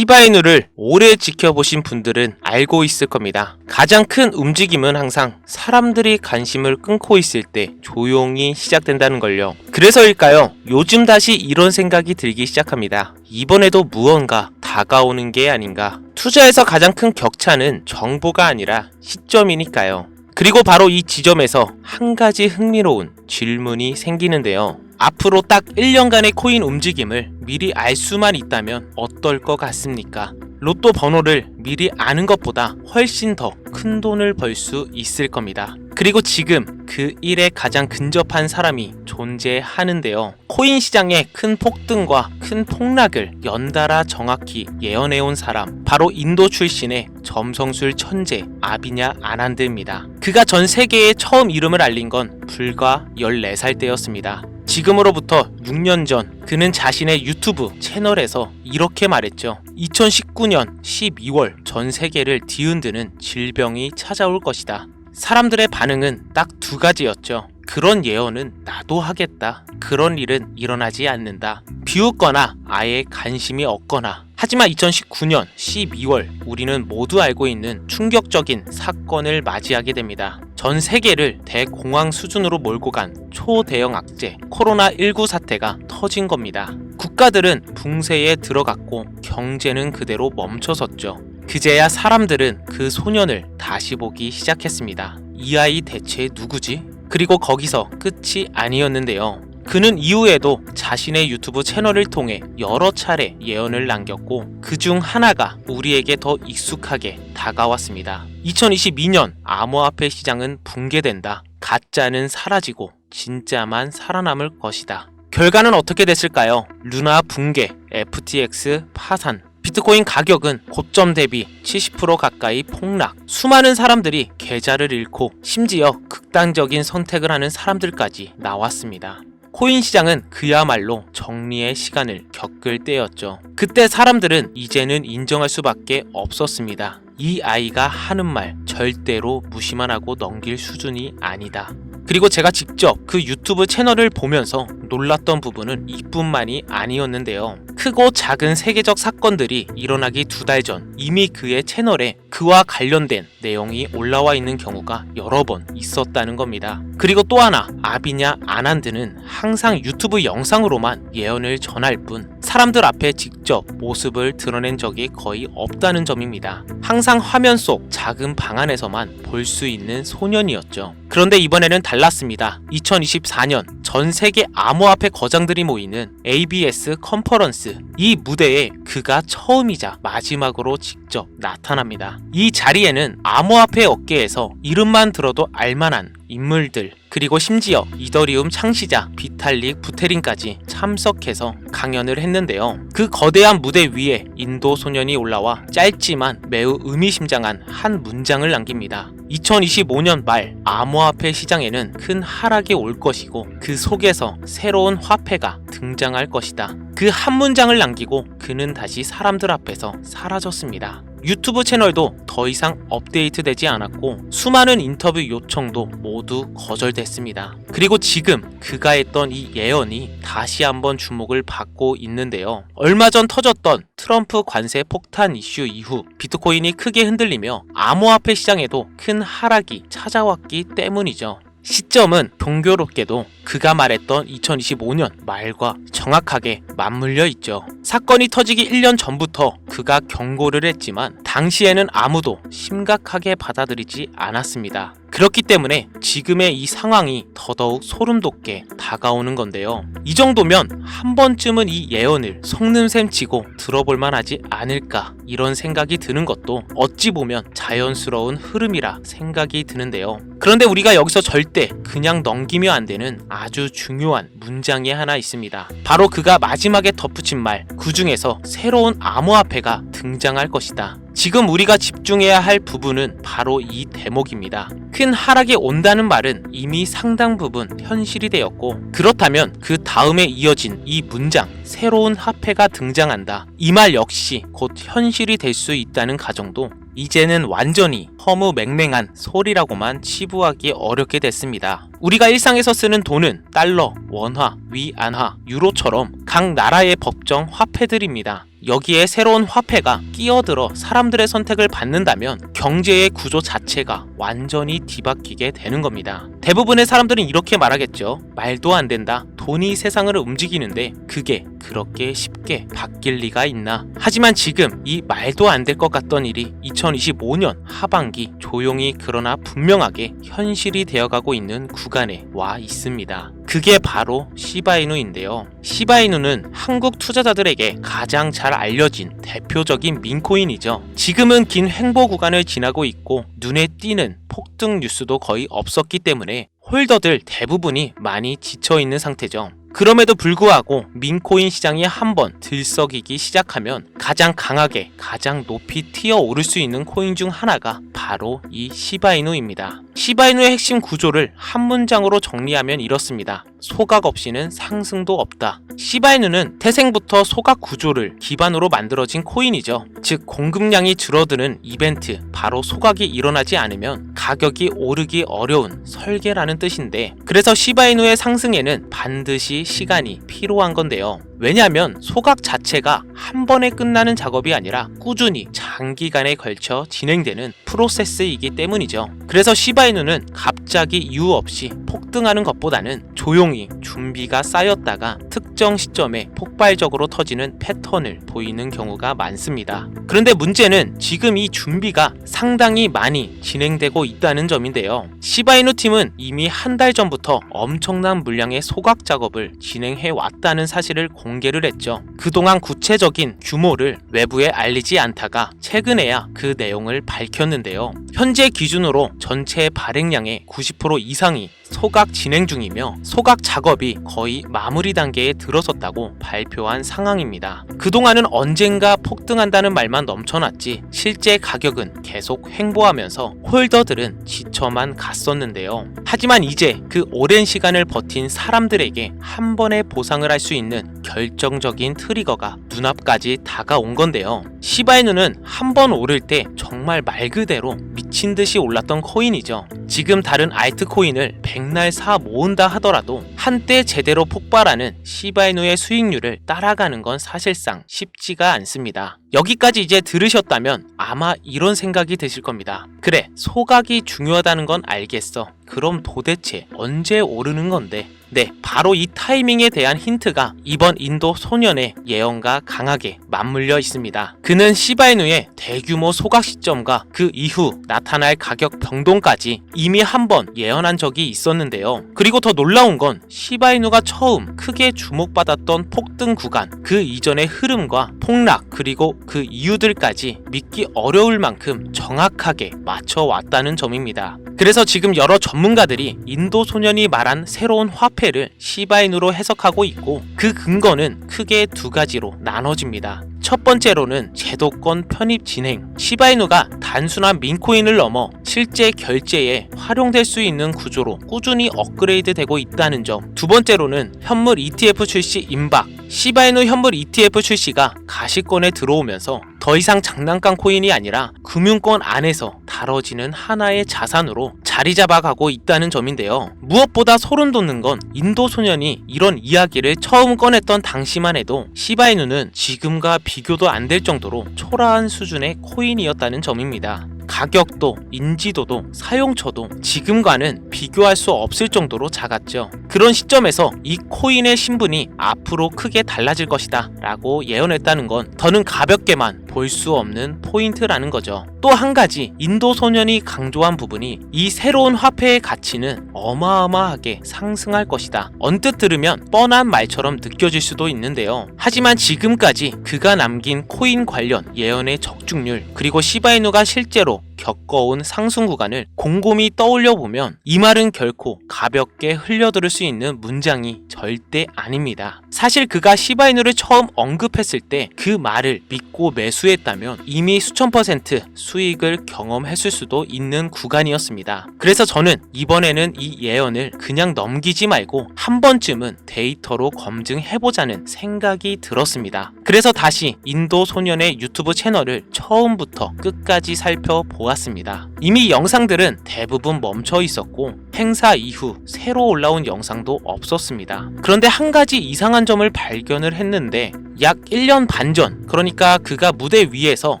시바이누를 오래 지켜보신 분들은 알고 있을 겁니다. 가장 큰 움직임은 항상 사람들이 관심을 끊고 있을 때 조용히 시작된다는 걸요. 그래서일까요? 요즘 다시 이런 생각이 들기 시작합니다. 이번에도 무언가 다가오는 게 아닌가. 투자에서 가장 큰 격차는 정보가 아니라 시점이니까요. 그리고 바로 이 지점에서 한 가지 흥미로운 질문이 생기는데요. 앞으로 딱 1년간의 코인 움직임을 미리 알 수만 있다면 어떨 것 같습니까? 로또 번호를 미리 아는 것보다 훨씬 더 큰 돈을 벌 수 있을 겁니다. 그리고 지금 그 일에 가장 근접한 사람이 존재하는데요. 코인 시장의 큰 폭등과 큰 폭락을 연달아 정확히 예언해온 사람, 바로 인도 출신의 점성술 천재 아비냐 아난드입니다. 그가 전 세계에 처음 이름을 알린 건 불과 14살 때였습니다. 지금으로부터 6년 전 그는 자신의 유튜브 채널에서 이렇게 말했죠. 2019년 12월 전 세계를 뒤흔드는 질병이 찾아올 것이다. 사람들의 반응은 딱 두 가지였죠. 그런 예언은 나도 하겠다. 그런 일은 일어나지 않는다. 비웃거나 아예 관심이 없거나. 하지만 2019년 12월 우리는 모두 알고 있는 충격적인 사건을 맞이하게 됩니다. 전 세계를 대공황 수준으로 몰고 간 초대형 악재 코로나19 사태가 터진 겁니다. 국가들은 붕세에 들어갔고 경제는 그대로 멈춰섰죠. 그제야 사람들은 그 소년을 다시 보기 시작했습니다. 이 아이 대체 누구지? 그리고 거기서 끝이 아니었는데요. 그는 이후에도 자신의 유튜브 채널을 통해 여러 차례 예언을 남겼고 그 중 하나가 우리에게 더 익숙하게 다가왔습니다. 2022년 암호화폐 시장은 붕괴된다. 가짜는 사라지고 진짜만 살아남을 것이다. 결과는 어떻게 됐을까요? 루나 붕괴, FTX 파산, 비트코인 가격은 고점 대비 70% 가까이 폭락, 수많은 사람들이 계좌를 잃고 심지어 극단적인 선택을 하는 사람들까지 나왔습니다. 코인 시장은 그야말로 정리의 시간을 겪을 때였죠. 그때 사람들은 이제는 인정할 수밖에 없었습니다. 이 아이가 하는 말 절대로 무시만 하고 넘길 수준이 아니다. 그리고 제가 직접 그 유튜브 채널을 보면서 놀랐던 부분은 이뿐만이 아니었는데요. 크고 작은 세계적 사건들이 일어나기 2달 전 이미 그의 채널에 그와 관련된 내용이 올라와 있는 경우가 여러 번 있었다는 겁니다. 그리고 또 하나, 아비냐 아난드는 항상 유튜브 영상으로만 예언을 전할 뿐 사람들 앞에 직접 모습을 드러낸 적이 거의 없다는 점입니다. 항상 화면 속 작은 방 안에서만 볼 수 있는 소년이었죠. 그런데 이번에는 달랐습니다. 2024년 전 세계 암호화폐 거장들이 모이는 ABS 컨퍼런스, 이 무대에 그가 처음이자 마지막으로 직접 나타납니다. 이 자리에는 암호화폐 업계에서 이름만 들어도 알만한 인물들, 그리고 심지어 이더리움 창시자 비탈릭 부테린까지 참석해서 강연을 했는데요. 그 거대한 무대 위에 인도 소년이 올라와 짧지만 매우 의미심장한 한 문장을 남깁니다. 2025년 말 암호화폐 시장에는 큰 하락이 올 것이고 그 속에서 새로운 화폐가 등장할 것이다. 그 한 문장을 남기고 그는 다시 사람들 앞에서 사라졌습니다. 유튜브 채널도 더 이상 업데이트되지 않았고 수많은 인터뷰 요청도 모두 거절됐습니다. 그리고 지금 그가 했던 이 예언이 다시 한번 주목을 받고 있는데요. 얼마 전 터졌던 트럼프 관세 폭탄 이슈 이후 비트코인이 크게 흔들리며 암호화폐 시장에도 큰 하락이 찾아왔기 때문이죠. 시점은 동교롭게도 그가 말했던 2025년 말과 정확하게 맞물려 있죠. 사건이 터지기 1년 전부터 그가 경고를 했지만 당시에는 아무도 심각하게 받아들이지 않았습니다. 그렇기 때문에 지금의 이 상황이 더더욱 소름 돋게 다가오는 건데요. 이 정도면 한 번쯤은 이 예언을 속는셈 치고 들어볼만 하지 않을까, 이런 생각이 드는 것도 어찌 보면 자연스러운 흐름이라 생각이 드는데요. 그런데 우리가 여기서 절대 그냥 넘기면 안 되는 아주 중요한 문장이 하나 있습니다. 바로 그가 마지막에 덧붙인 말, 그 중에서 새로운 암호화폐가 등장할 것이다. 지금 우리가 집중해야 할 부분은 바로 이 대목입니다. 큰 하락이 온다는 말은 이미 상당 부분 현실이 되었고, 그렇다면 그 다음에 이어진 이 문장, 새로운 화폐가 등장한다, 이 말 역시 곧 현실이 될 수 있다는 가정도 이제는 완전히 허무맹맹한 소리라고만 치부하기 어렵게 됐습니다. 우리가 일상에서 쓰는 돈은 달러, 원화, 위안화, 유로처럼 각 나라의 법정 화폐들입니다. 여기에 새로운 화폐가 끼어들어 사람들의 선택을 받는다면 경제의 구조 자체가 완전히 뒤바뀌게 되는 겁니다. 대부분의 사람들은 이렇게 말하겠죠. 말도 안 된다. 돈이 세상을 움직이는데 그게 그렇게 쉽게 바뀔 리가 있나. 하지만 지금 이 말도 안 될 것 같던 일이 2025년 하반기 조용히 그러나 분명하게 현실이 되어가고 있는 구간에 와 있습니다. 그게 바로 시바이누인데요. 시바이누는 한국 투자자들에게 가장 잘 알려진 대표적인 민코인이죠. 지금은 긴 횡보 구간을 지나고 있고 눈에 띄는 폭등 뉴스도 거의 없었기 때문에 홀더들 대부분이 많이 지쳐있는 상태죠. 그럼에도 불구하고 민코인 시장이 한번 들썩이기 시작하면 가장 강하게 가장 높이 튀어오를 수 있는 코인 중 하나가 바로 이 시바이누입니다. 시바이누의 핵심 구조를 한 문장으로 정리하면 이렇습니다. 소각 없이는 상승도 없다. 시바이누는 태생부터 소각 구조를 기반으로 만들어진 코인이죠. 즉 공급량이 줄어드는 이벤트, 바로 소각이 일어나지 않으면 가격이 오르기 어려운 설계라는 뜻인데, 그래서 시바이누의 상승에는 반드시 시간이 필요한 건데요. 왜냐하면 소각 자체가 한 번에 끝나는 작업이 아니라 꾸준히 장기간에 걸쳐 진행되는 프로세스이기 때문이죠. 그래서 시바이누는 갑자기 이유 없이 폭등하는 것보다는 조용히 준비가 쌓였다가 특정 시점에 폭발적으로 터지는 패턴을 보이는 경우가 많습니다. 그런데 문제는 지금 이 준비가 상당히 많이 진행되고 있다는 점인데요. 시바이누 팀은 이미 한 달 전부터 엄청난 물량의 소각 작업을 진행해 왔다는 사실을 공개를 했죠. 그동안 구체적인 규모를 외부에 알리지 않다가 최근에야 그 내용을 밝혔는데요. 현재 기준으로 전체 발행량의 90% 이상이 소각 진행 중이며 소각 작업이 거의 마무리 단계에 들어섰다고 발표한 상황입니다. 그동안은 언젠가 폭등한다는 말만 넘쳐났지 실제 가격은 계속 횡보하면서 홀더들은 지쳐만 갔었는데요. 하지만 이제 그 오랜 시간을 버틴 사람들에게 한 번에 보상을 할 수 있는 결정적인 트리거가 눈앞까지 다가온 건데요. 시바이누는 한 번 오를 때 정말 말 그대로 미친 듯이 올랐던 코인이죠. 지금 다른 알트코인을 백날 사 모은다 하더라도 한때 제대로 폭발하는 시바이누의 수익률을 따라가는 건 사실상 쉽지가 않습니다. 여기까지 이제 들으셨다면 아마 이런 생각이 드실 겁니다. 그래, 소각이 중요하다는 건 알겠어. 그럼 도대체 언제 오르는 건데? 네, 바로 이 타이밍에 대한 힌트가 이번 인도 소년의 예언과 강하게 맞물려 있습니다. 그는 시바이누의 대규모 소각 시점과 그 이후 나타날 가격 변동까지 이미 한번 예언한 적이 있었는데요. 그리고 더 놀라운 건 시바이누가 처음 크게 주목받았던 폭등 구간, 그 이전의 흐름과 폭락, 그리고 그 이유들까지 믿기 어려울 만큼 정확하게 맞춰왔다는 점입니다. 그래서 지금 여러 전문가들이 인도 소년이 말한 새로운 화폐를 시바이누로 해석하고 있고, 그 근거는 크게 두 가지로 나눠집니다. 첫 번째로는 제도권 편입 진행, 시바이누가 단순한 민코인을 넘어 실제 결제에 활용될 수 있는 구조로 꾸준히 업그레이드 되고 있다는 점. 두 번째로는 현물 ETF 출시 임박, 시바이누 현물 ETF 출시가 가시권에 들어오면서 더 이상 장난감 코인이 아니라 금융권 안에서 다뤄지는 하나의 자산으로 자리 잡아가고 있다는 점인데요. 무엇보다 소름 돋는 건 인도 소년이 이런 이야기를 처음 꺼냈던 당시만 해도 시바이누는 지금과 비교도 안 될 정도로 초라한 수준의 코인이었다는 점입니다. 가격도, 인지도도, 사용처도 지금과는 비교할 수 없을 정도로 작았죠. 그런 시점에서 이 코인의 신분이 앞으로 크게 달라질 것이다 라고 예언했다는 건 더는 가볍게만 볼 수 없는 포인트라는 거죠. 또 한 가지 인도 소년이 강조한 부분이 이 새로운 화폐의 가치는 어마어마하게 상승할 것이다. 언뜻 들으면 뻔한 말처럼 느껴질 수도 있는데요. 하지만 지금까지 그가 남긴 코인 관련 예언의 적중률, 그리고 시바이누가 실제로 겪어온 상승 구간을 곰곰이 떠올려 보면 이 말은 결코 가볍게 흘려들을 수 있는 문장이 절대 아닙니다. 사실 그가 시바이누를 처음 언급했을 때 그 말을 믿고 매수했다면 이미 수천 %, 수익을 경험했을 수도 있는 구간이었습니다. 그래서 저는 이번에는 이 예언을 그냥 넘기지 말고 한 번쯤은 데이터로 검증해보자는 생각이 들었습니다. 그래서 다시 인도 소년의 유튜브 채널을 처음부터 끝까지 살펴보았습니다. 이미 영상들은 대부분 멈춰 있었고 행사 이후 새로 올라온 영상도 없었습니다. 그런데 한 가지 이상한 점을 발견을 했는데, 약 1년 반 전, 그러니까 그가 무대 위에서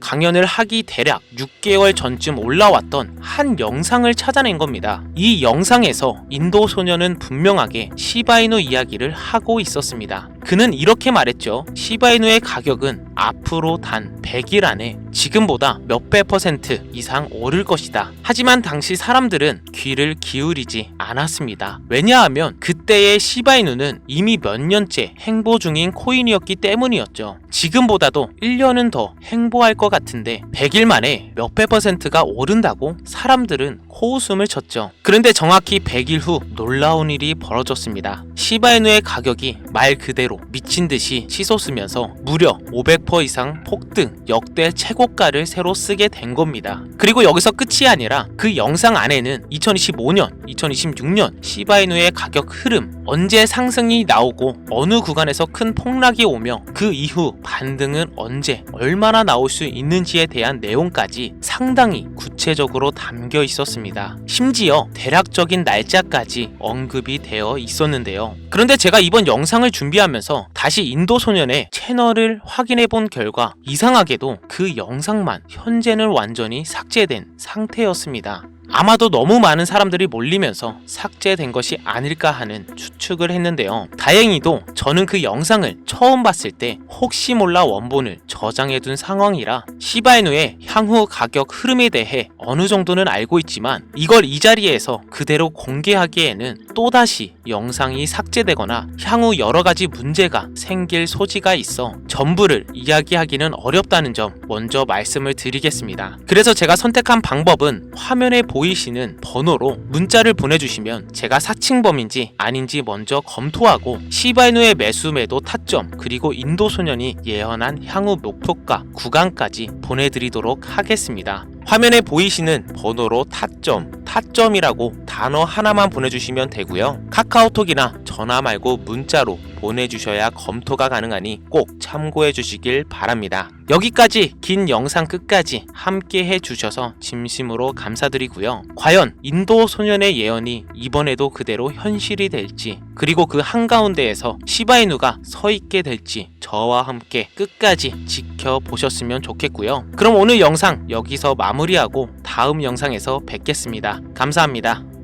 강연을 하기 대략 6개월 전쯤 올라왔던 한 영상을 찾아낸 겁니다. 이 영상에서 인도 소녀는 분명하게 시바이누 이야기를 하고 있었습니다. 그는 이렇게 말했죠. 시바이누의 가격은 앞으로 단 100일 안에 지금보다 몇백 % 이상 오를 것이다. 하지만 당시 사람들은 귀를 기울이지 않았습니다. 왜냐하면 그때의 시바이누는 이미 몇 년째 행보 중인 코인이었기 때문이었죠. 지금보다도 1년은 더 행보할 것 같은데 100일 만에 몇백 %가 오른다고 사람들은 코웃음을 쳤죠. 그런데 정확히 100일 후 놀라운 일이 벌어졌습니다. 시바이누의 가격이 말 그대로 미친 듯이 치솟으면서 무려 500% 이상 폭등, 역대 최고가를 새로 쓰게 된 겁니다. 그리고 여기서 끝이 아니라 그 영상 안에는 2025년, 2026년 시바이누의 가격 흐름, 언제 상승이 나오고 어느 구간에서 큰 폭락이 오며 그 이후 반등은 언제, 얼마나 나올 수 있는지에 대한 내용까지 상당히 구체적으로 담겨 있었습니다. 심지어 대략적인 날짜까지 언급이 되어 있었는데요. 그런데 제가 이번 영상을 준비하면서 다시 인도 소년의 채널을 확인해 본 결과 이상하게도 그 영상만 현재는 완전히 삭제된 상태였습니다. 아마도 너무 많은 사람들이 몰리면서 삭제된 것이 아닐까 하는 추측을 했는데요. 다행히도 저는 그 영상을 처음 봤을 때 혹시 몰라 원본을 저장해둔 상황이라 시바이누의 향후 가격 흐름에 대해 어느 정도는 알고 있지만 이걸 이 자리에서 그대로 공개하기에는 또다시 영상이 삭제되거나 향후 여러가지 문제가 생길 소지가 있어 전부를 이야기하기는 어렵다는 점 먼저 말씀을 드리겠습니다. 그래서 제가 선택한 방법은 화면에 보이시는 번호로 문자를 보내주시면 제가 사칭범인지 아닌지 먼저 검토하고 시바이누의 매수 매도 타점 그리고 인도 소년이 예언한 향후 목표가 구간까지 보내드리도록 하겠습니다. 화면에 보이시는 번호로 타점이라고 단어 하나만 보내주시면 되고요. 카카오톡이나 전화 말고 문자로 보내주셔야 검토가 가능하니 꼭 참고해 주시길 바랍니다. 여기까지 긴 영상 끝까지 함께 해주셔서 진심으로 감사드리고요. 과연 인도 소년의 예언이 이번에도 그대로 현실이 될지 그리고 그 한가운데에서 시바이누가 서 있게 될지 저와 함께 끝까지 지켜보셨으면 좋겠고요. 그럼 오늘 영상 여기서 마무리하고 다음 영상에서 뵙겠습니다. 감사합니다.